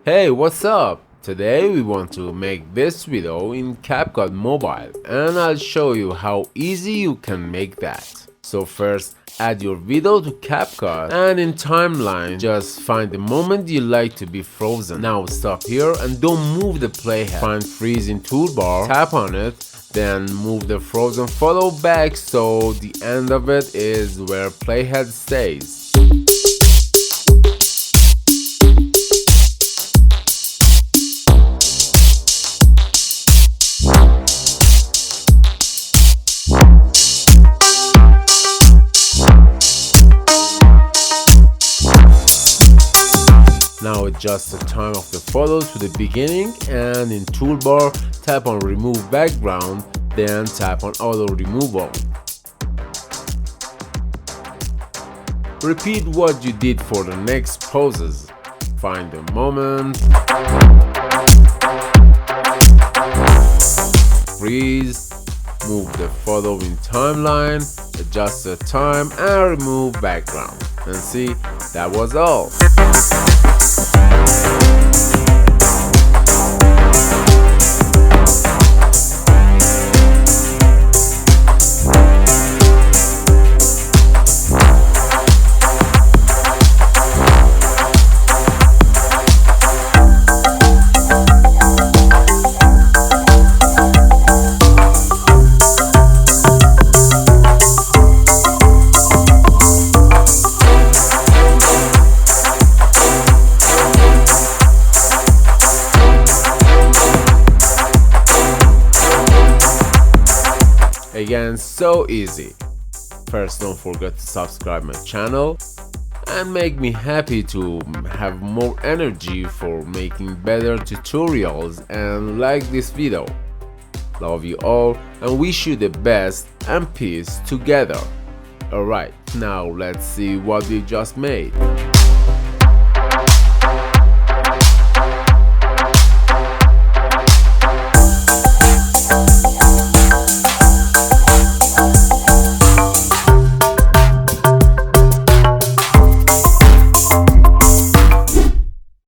Hey, what's up? Today we want to make this video in CapCut Mobile and I'll show you how easy you can make that. So first, add your video to CapCut and in timeline just find the moment you like to be frozen. Now stop here and don't move the playhead. Find freeze in toolbar, tap on it, then move the frozen photo back so the end of it is where playhead stays. Now adjust the time of the photo to the beginning and in toolbar tap on remove background, then tap on auto removal. Repeat what you did for the next poses. Find the moment, freeze, move the photo in timeline, adjust the time and remove background. And see, that was all. Again, so easy. First, don't forget to subscribe my channel and make me happy to have more energy for making better tutorials and like this video. Love you all and wish you the best and peace together. Alright, now let's see what we just made.